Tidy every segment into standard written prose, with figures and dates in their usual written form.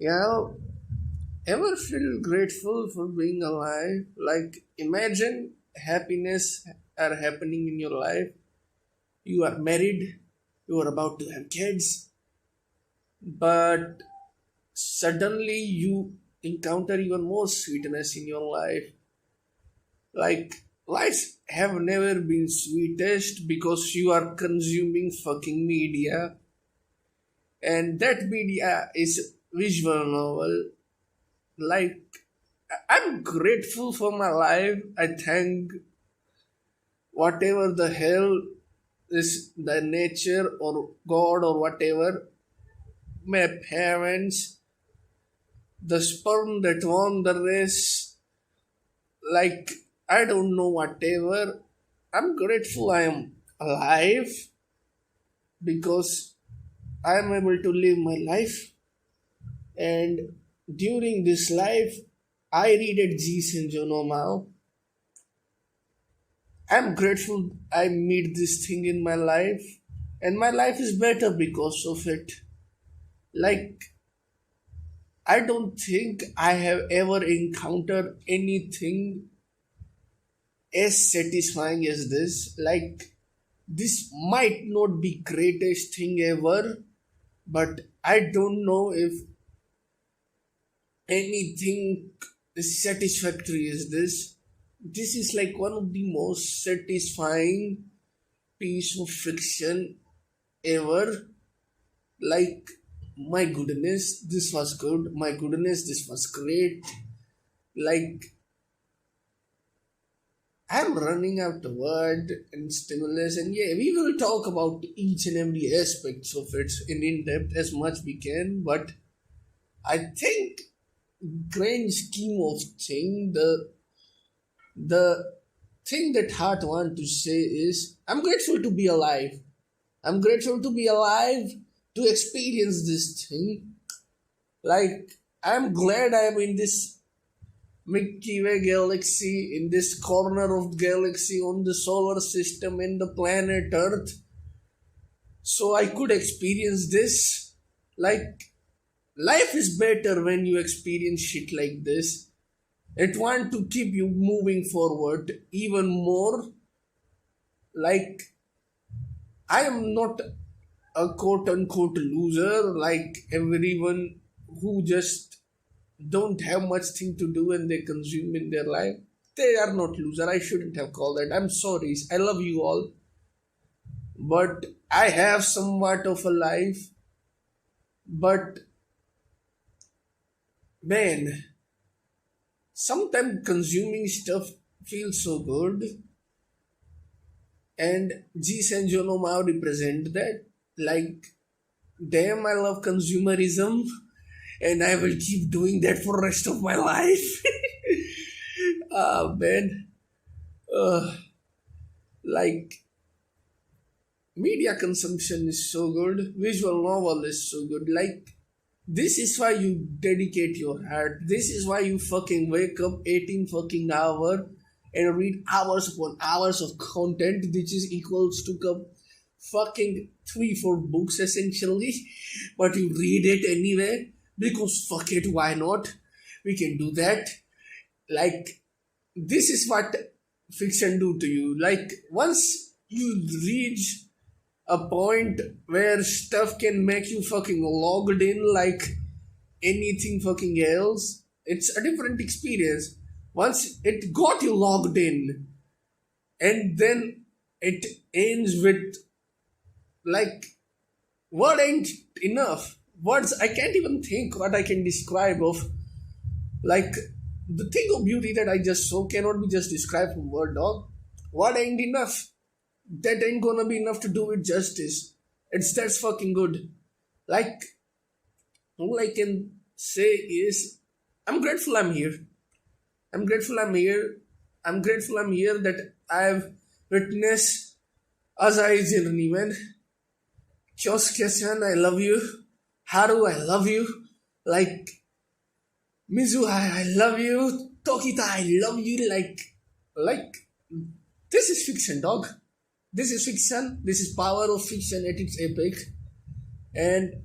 Yeah, ever feel grateful for being alive? Like, imagine happiness are happening in your life. You are married, you are about to have kids, but suddenly you encounter even more sweetness in your life. Like, lives have never been sweetest because you are consuming fucking media, and that media is visual novel. Like, I'm grateful for my life. I thank whatever the hell is the nature or God or whatever, my parents, the sperm that won the race, like, I don't know, whatever. I'm grateful I am alive because I am able to live my life. And during this life, I read at G-Senjou now. I'm grateful I meet this thing in my life, and my life is better because of it. Like, I don't think I have ever encountered anything as satisfying as this. Like, this might not be greatest thing ever, but I don't know if anything is satisfactory as this. This is like one of the most satisfying piece of fiction ever. Like, my goodness, this was good. My goodness, this was great. Like, I'm running out of word and stimulus, and yeah, we will talk about each and every aspects of it in depth as much we can. But I think, grand scheme of thing, the thing that heart want to say is, I'm grateful to be alive. I'm grateful to be alive to experience this thing. Like, I'm glad I'm in this Milky Way galaxy, in this corner of galaxy on the solar system in the planet Earth, so I could experience this. Like, life is better when you experience shit like this. It want to keep you moving forward even more. Like, I am not a quote unquote loser like everyone who just don't have much thing to do and they consume in their life. They are not loser. I shouldn't have called that. I'm sorry. I love you all. But I have somewhat of a life. But man, sometimes consuming stuff feels so good. And G-Senjou now represent that. Like, damn, I love consumerism. And I will keep doing that for the rest of my life. Ah, man. Uh, like, media consumption is so good, visual novel is so good. Like, this is why you dedicate your heart. This is why you fucking wake up 18 fucking hour and read hours upon hours of content, which is equals to come fucking 3-4 books essentially, but you read it anyway because fuck it, why not? We can do that. Like, this is what fiction do to you. Like, once you reach a point where stuff can make you fucking logged in like anything fucking else, it's a different experience. Once it got you logged in, and then it ends with, like, what ain't enough? Words, I can't even think what I can describe of, like, the thing of beauty that I just saw cannot be just described from word, dog. What ain't enough? That ain't gonna be enough to do it justice. That's fucking good. Like, all I can say is, I'm grateful I'm here. I'm grateful I'm here. I'm grateful I'm here that I've witnessed Azai's journey, man. Kyosuke-san, I love you. Haru, I love you. Like, Mizu, I love you. Tokita, I love you. Like, this is fiction, dog. This is fiction. This is power of fiction at its epic. And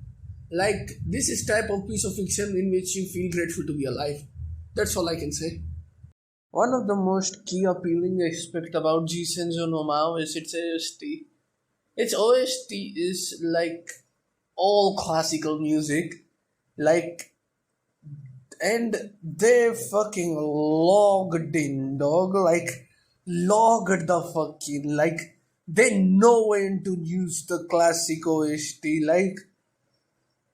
Like, this is type of piece of fiction in which you feel grateful to be alive. That's all I can say. One of the most key appealing aspect about G-Senjou no Mao is its OST. Its OST is like all classical music, like, and they fucking logged in, dog, like, logged the fucking, like, they know when to use the classic OST,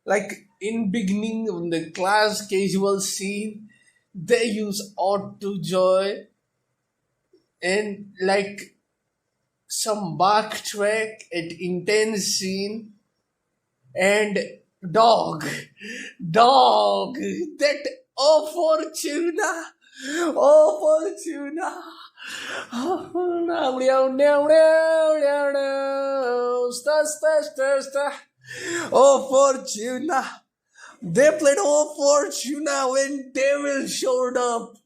like in beginning on the class casual scene, they use Auto Joy and like some backtrack at intense scene and dog, dog, that Fortuna, Fortuna, Fortuna. They played Fortuna when Devil showed up.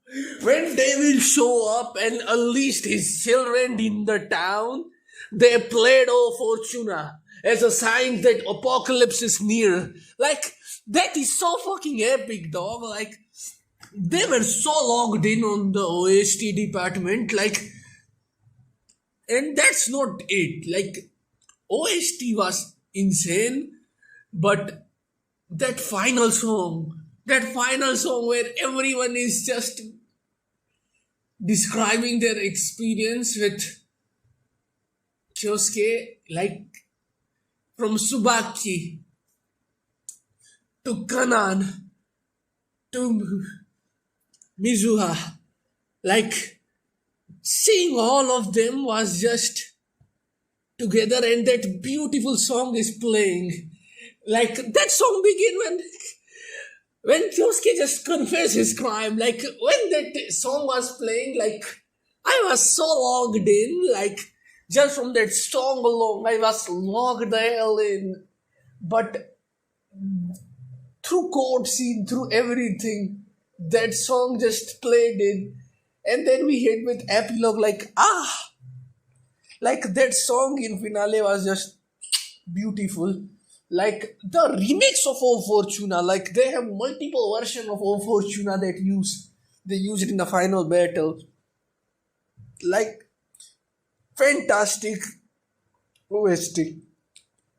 When Devil show up and unleashed his children in the town, they played Fortuna as a sign that apocalypse is near. Like, that is so fucking epic, dog. Like, they were so logged in on the OST department, like, and that's not it. Like, OST was insane, but that final song where everyone is just describing their experience with Kyosuke, like from Subaki to Kanan to Mizuha, like seeing all of them was just together, and that beautiful song is playing. Like, that song begin when Kyosuke just confessed his crime. Like, when that song was playing, like, I was so logged in, like, just from that song alone, I was logged the hell in. But through chord scene, through everything, that song just played in. And then we hit with epilogue, like, like, that song in finale was just beautiful. Like, the remix of O Fortuna, like, they have multiple versions of O Fortuna that they use it in the final battle. Like, fantastic OST.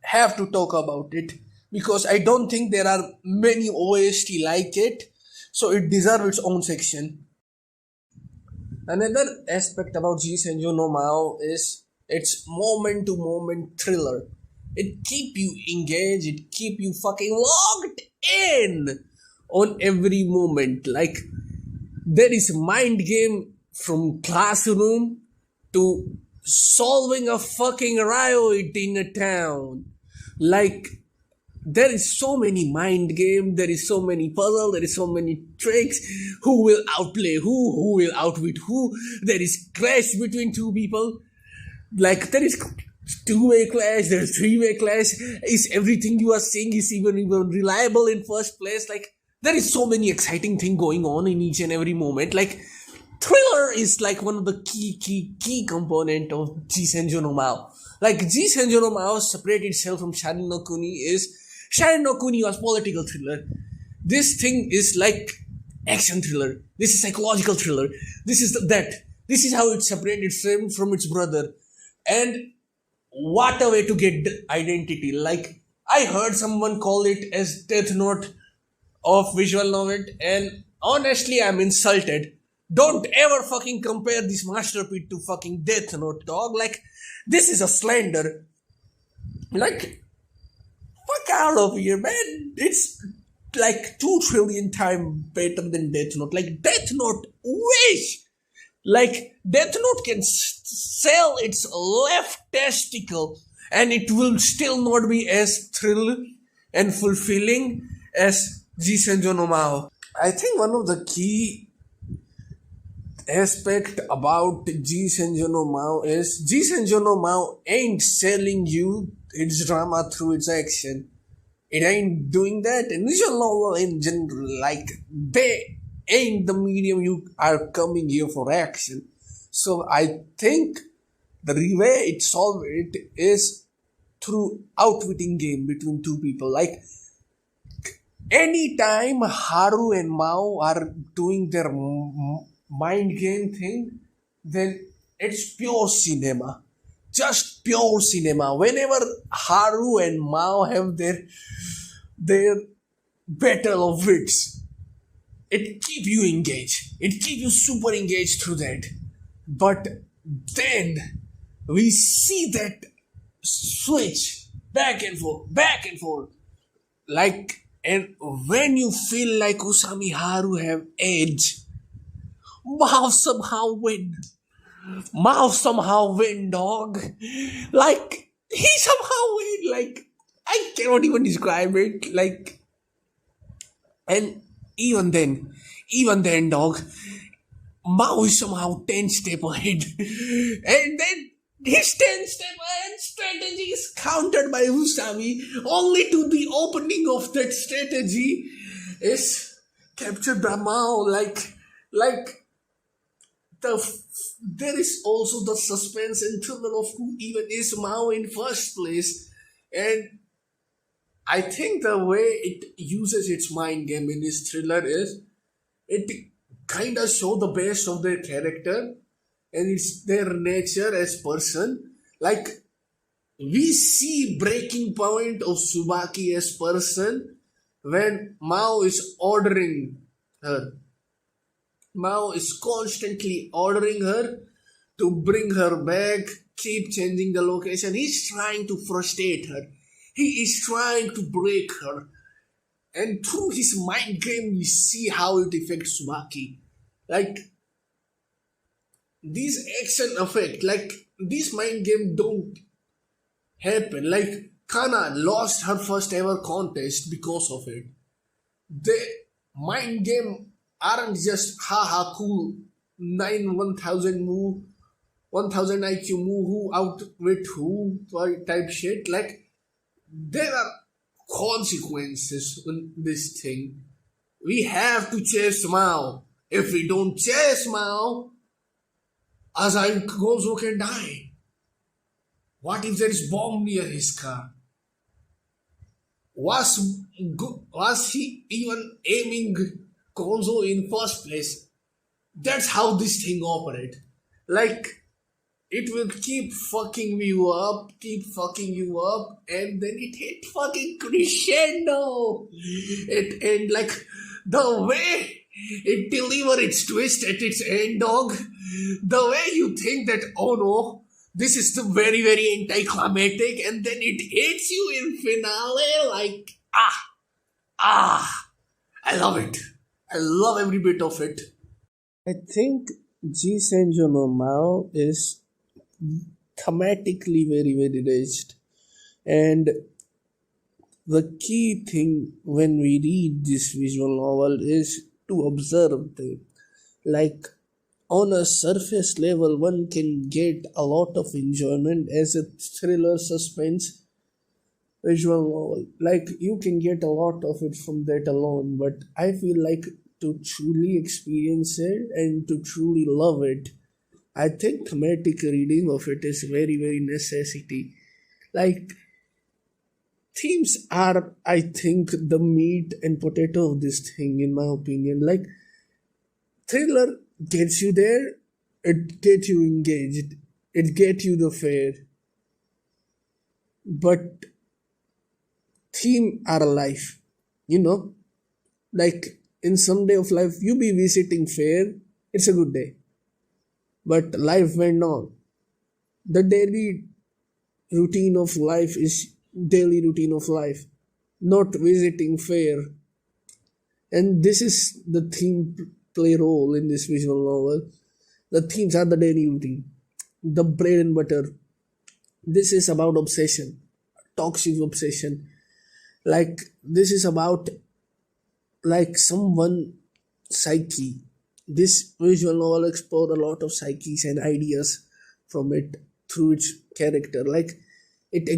Have to talk about it because I don't think there are many OST like it, so it deserves its own section. Another aspect about G-Senjou no Mao is its moment-to-moment thriller. It keep you engaged, it keep you fucking logged in on every moment. Like, there is mind game from classroom to solving a fucking riot in a town. Like, there is so many mind game, there is so many puzzle, there is so many tricks. Who will outplay who will outwit who? There is clash between two people. Like, there is two-way clash, there's three-way clash. Is everything you are saying is even reliable in first place? Like, there is so many exciting things going on in each and every moment. Like, thriller is like one of the key component of G-Senjou no Mao. Like, G-Senjou no Mao separated itself from Sharin no Kuni is Sharin no Kuni was political thriller. This thing is like action thriller. This is psychological thriller. This is that. This is how it separated from its brother. And what a way to get identity. Like, I heard someone call it as Death Note of visual novel, and honestly, I'm insulted. Don't ever fucking compare this masterpiece to fucking Death Note, dog. Like, this is a slander. Like, fuck out of here, man. It's like 2 trillion times better than Death Note. Like, Death Note, wish! Like, Death Note can sell its left testicle and it will still not be as thrilling and fulfilling as G-Senjou no Mao. I think one of the key aspect about G-Senjou no Mao is G-Senjou no Mao ain't selling you its drama through its action. It ain't doing that. And visual novel in general, like, they ain't the medium you are coming here for action. So I think the way it solved it is through outwitting game between two people. Like, Anytime Haru and Mao are doing their mind game thing, then it's pure cinema. Just pure cinema. Whenever Haru and Mao have their battle of wits, it keep you engaged. It keep you super engaged through that. But then we see that switch back and forth. Like, and when you feel like Usami Haru have edge, Mao somehow win. Mao somehow win, dog. Like, he somehow win. Like, I cannot even describe it. Like, and even then, dog, Mao is somehow 10 step ahead. And then his 10 step ahead strategy is countered by Usami. Only to the opening of that strategy is captured by Mao. Like there is also the suspense and thriller of who even is Mao in first place. And I think the way it uses its mind game in this thriller is it kind of show the best of their character and it's their nature as person. Like we see breaking point of Subaki as person when Mao is ordering her. Mao is constantly ordering her to bring her back, keep changing the location. He's trying to frustrate her. He is trying to break her. And through his mind game, we see how it affects Subaki. Like, these action effect, like, this mind game don't happen. Like, Kana lost her first ever contest because of it. The mind game aren't just haha cool 1000 move 1000 IQ move who outwit who type shit. Like there are consequences in this thing. We have to chase Mao. If we don't chase Mao, Azai Gonzo can die. What if there is bomb near his car? Was he even aiming Gonzo in first place? That's how this thing operates. Like, it will keep fucking you up, and then it hit fucking crescendo. And like, the way it deliver its twist at its end, dog, the way you think that, oh no, this is the very, very anticlimactic, and then it hits you in finale, like, I love it. I love every bit of it. I think G-Senjou no Mao is thematically very, very rich. And the key thing when we read this visual novel is to observe them. Like, on a surface level, one can get a lot of enjoyment as a thriller suspense visual novel. Like, you can get a lot of it from that alone, but I feel like to truly experience it and to truly love it, I think thematic reading of it is very, very necessity. Like, themes are, I think, the meat and potato of this thing, in my opinion. Like, thriller gets you there, it gets you engaged, it gets you the fare. But theme are alive, you know? Like, in some day of life, you be visiting fair, it's a good day. But life went on. The daily routine of life is daily routine of life, not visiting fair. And this is the theme play role in this visual novel. The themes are the daily routine, the bread and butter. This is about obsession, toxic obsession. Like this is about like someone psyche. This visual novel explores a lot of psyches and ideas from it through its character. Like it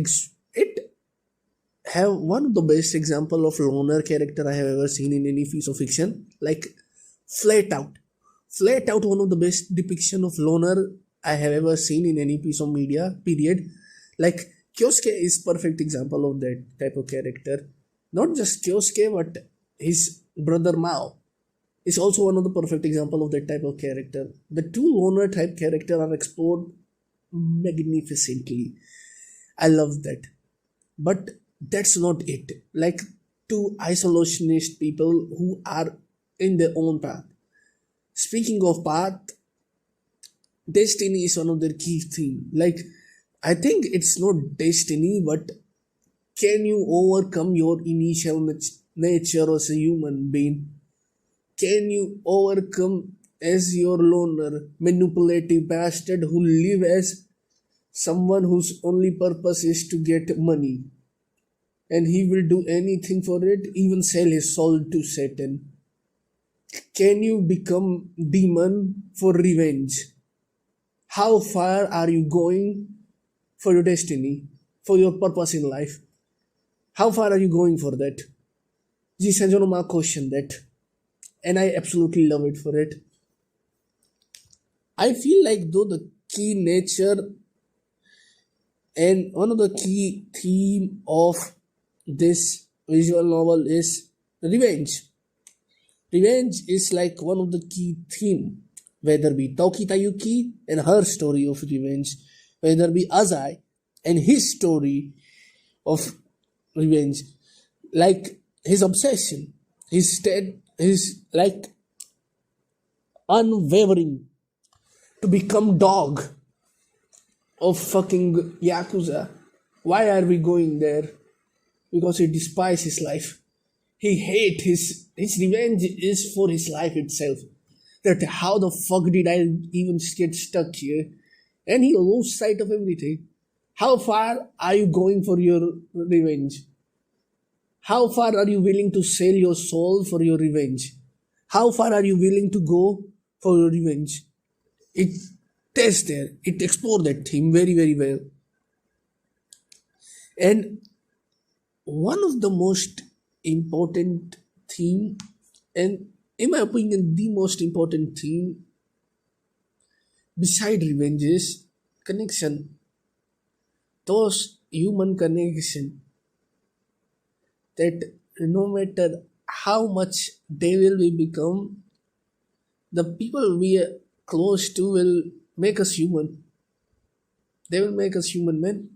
have one of the best example of loner character I have ever seen in any piece of fiction. Like flat out one of the best depiction of loner I have ever seen in any piece of media. Period. Like Kyosuke is perfect example of that type of character. Not just Kyosuke, but his brother Mao is also one of the perfect example of that type of character. The two loner type character are explored magnificently. I love that. But that's not it. Like two isolationist people who are in their own path. Speaking of path, destiny is one of their key theme. Like I think it's not destiny, but can you overcome your initial nature as a human being? Can you overcome as your loner, manipulative bastard who live as someone whose only purpose is to get money? And he will do anything for it, even sell his soul to Satan. Can you become demon for revenge? How far are you going for your destiny, for your purpose in life? How far are you going for that? G-Senjou question that, and I absolutely love it for it. I feel like though the key nature and one of the key theme of this visual novel is revenge. Revenge is like one of the key theme, whether be Toki Tayuki and her story of revenge, whether be Azai and his story of revenge, like his obsession, his like unwavering to become dog of fucking Yakuza. Why are we going there? Because he despises his life. He hates his revenge is for his life itself. That how the fuck did I even get stuck here? And he lost sight of everything. How far are you going for your revenge? How far are you willing to sell your soul for your revenge? How far are you willing to go for your revenge? It tests there. It explores that theme very, very well. And one of the most important theme, and in my opinion, the most important theme beside revenge is connection. Those human connection that no matter how much devil we become, the people we are close to will make us human. They will make us human, man.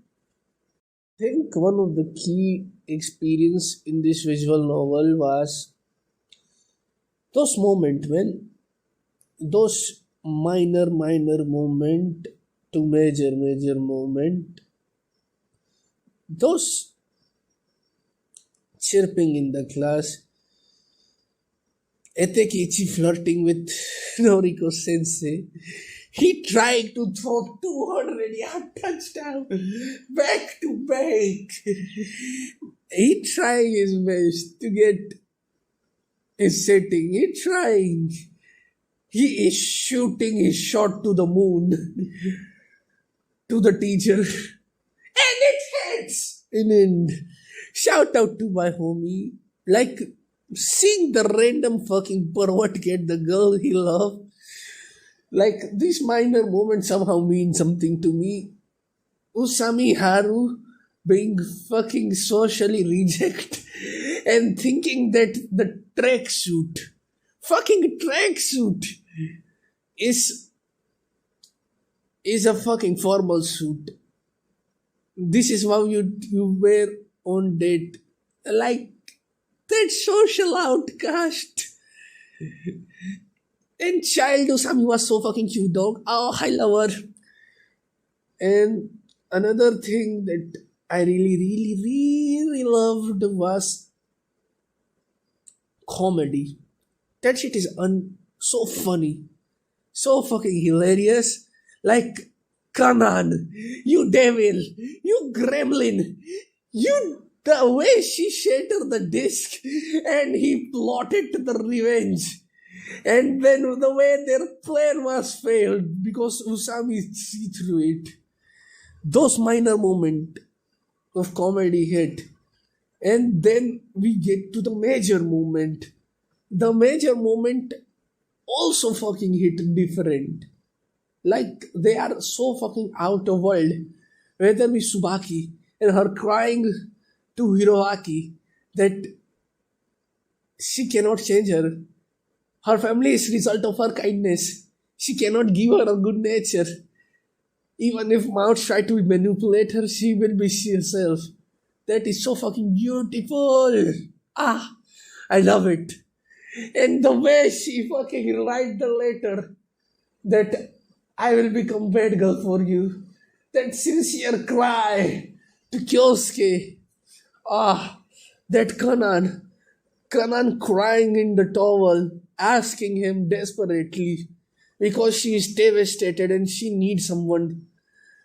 I think one of the key experience in this visual novel was those moments when those minor moment to major moment, those chirping in the class, Etekichi flirting with Noriko sensei. He tried to throw 200-yard touchdown back to back. He trying his best to get his setting. He trying. He is shooting his shot to the moon, to the teacher, and it hits in end. Shout out to my homie. Like, seeing the random fucking pervert get the girl he loved. Like, this minor moment somehow mean something to me. Usami Haru being fucking socially reject and thinking that the fucking tracksuit is a fucking formal suit. This is how you wear on date. Like that social outcast. And child Usami was so fucking cute, dog. Oh, I love her. And another thing that I really loved was comedy. That shit is so funny, so fucking hilarious. Like, Kanan, you devil, you gremlin, you, the way she shattered the disc and he plotted the revenge. And then the way their plan was failed because Usami see through it. Those minor moments of comedy hit. And then we get to the major moment. The major moment also fucking hit different. Like, they are so fucking out of world. Whether we Subaki and her crying to Hiroaki that she cannot change her. Her family is result of her kindness. She cannot give her a good nature. Even if Mao try to manipulate her, she will be she herself. That is so fucking beautiful. Ah, I love it. And the way she fucking write the letter that I will become bad girl for you. That sincere cry to Kyosuke. Ah, that Kanan crying in the towel, asking him desperately because she is devastated and she needs someone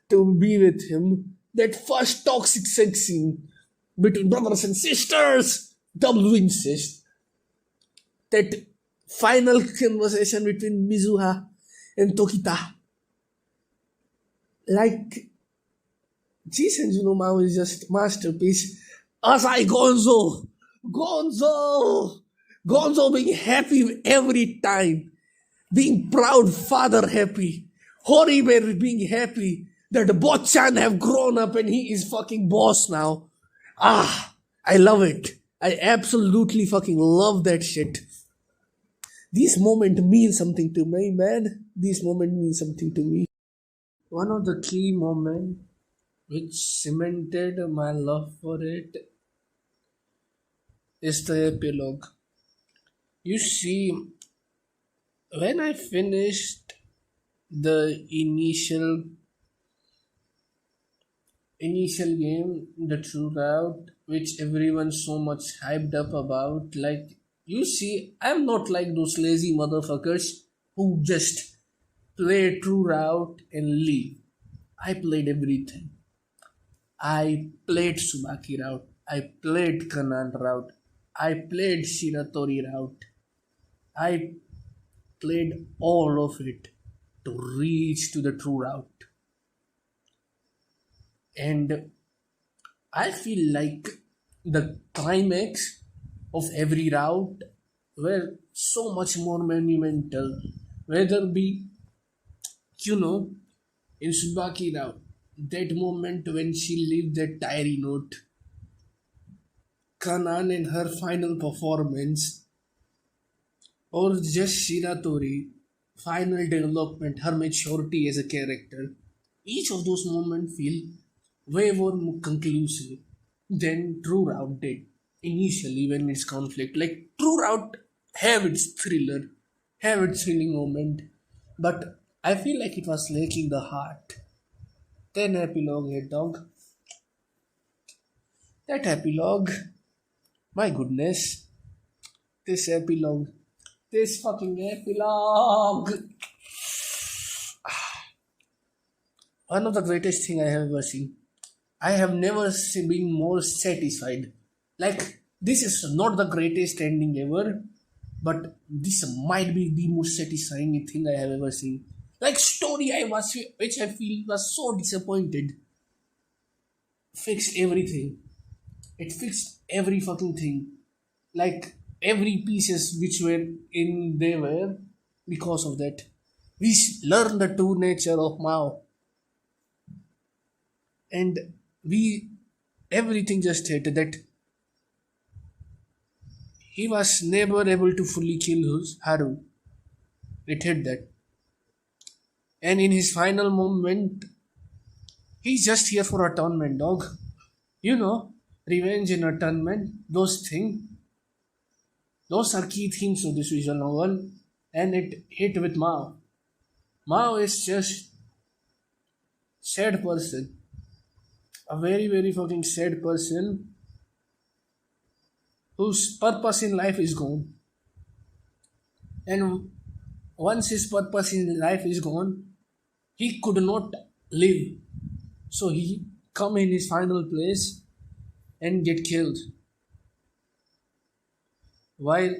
to be with him. That first toxic sex scene between brothers and sisters, double incest. That final conversation between Mizuha and Tokita. Like, G-Senjou no Mao is just masterpiece. Asai Gonzo! Gonzo! Gonzo being happy every time. Being proud father happy. Horiber being happy that Bochan have grown up and he is fucking boss now. Ah, I love it. I absolutely fucking love that shit. This moment means something to me, man. This moment means something to me. One of the key moments which cemented my love for it is the epilogue. You see, when I finished the initial game, the True Route, which everyone so much hyped up about, like, you see, I'm not like those lazy motherfuckers who just play True Route and leave. I played everything. I played Subaki route. I played Kanan route. I played Shiratori route. I played all of it to reach to the true route. And I feel like the climax of every route were so much more monumental. Whether be, in Subaki route, that moment when she leave that diary note, Kanan and her final performance, or just Shiratori, final development, her maturity as a character. Each of those moments feel way more conclusive than True Route did initially when it's conflict. Like True Route have its thriller, have its thrilling moment, but I feel like it was lacking the heart. Then epilogue, head dog. That epilogue, my goodness, this epilogue, this fucking epilogue. One of the greatest thing I have ever seen. I have never been more satisfied. Like, this is not the greatest ending ever, but this might be the most satisfying thing I have ever seen. Like story which I feel was so disappointed. Fixed everything. It fixed every fucking thing. Like every pieces which were in there because of that. We learned the true nature of Mao. And everything just hit that he was never able to fully kill Haru. It hit that. And in his final moment, he's just here for atonement, dog. Revenge and atonement, those things. Those are key themes of this visual novel. And it hit with Mao. Mao is just sad person. A very, very fucking sad person whose purpose in life is gone. And once his purpose in life is gone, he could not live. So he come in his final place and get killed. While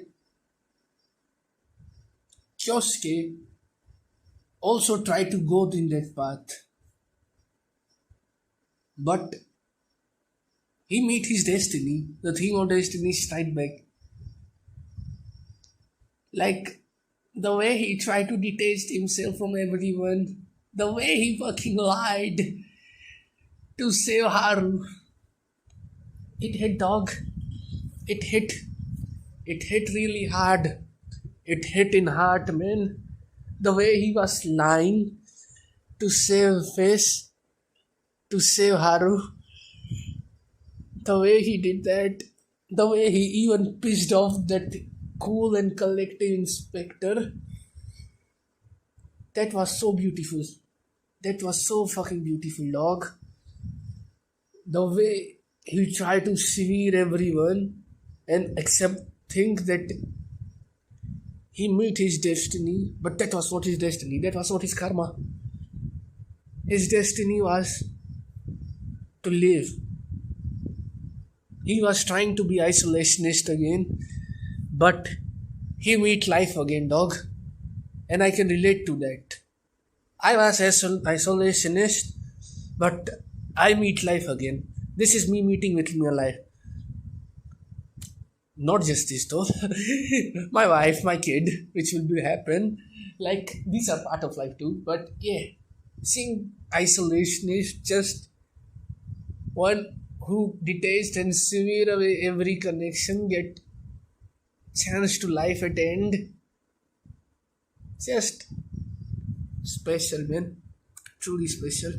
Kyosuke also tried to go in that path. But he meet his destiny. The theme of destiny strike back. Like the way he tried to detach himself from everyone, the way he fucking lied to save Haru. It hit, dog. It hit. It hit really hard. It hit in heart, man. The way he was lying to save Face, to save Haru, the way he did that, the way he even pissed off that cool and collective inspector, that was so beautiful. That was so fucking beautiful, dog. The way he tried to sever everyone and accept, think that he met his destiny, but that was not his destiny, that was not his karma. His destiny was to live. He was trying to be isolationist again, but he meet life again, dog. And I can relate to that. I was isolationist, but I meet life again. This is me meeting with my life. Not just this though. My wife, my kid, which will be happen. Like these are part of life too. But yeah, seeing isolationist, just one who detached and sever away every connection, get chance to life at end. Just special, man. Truly special.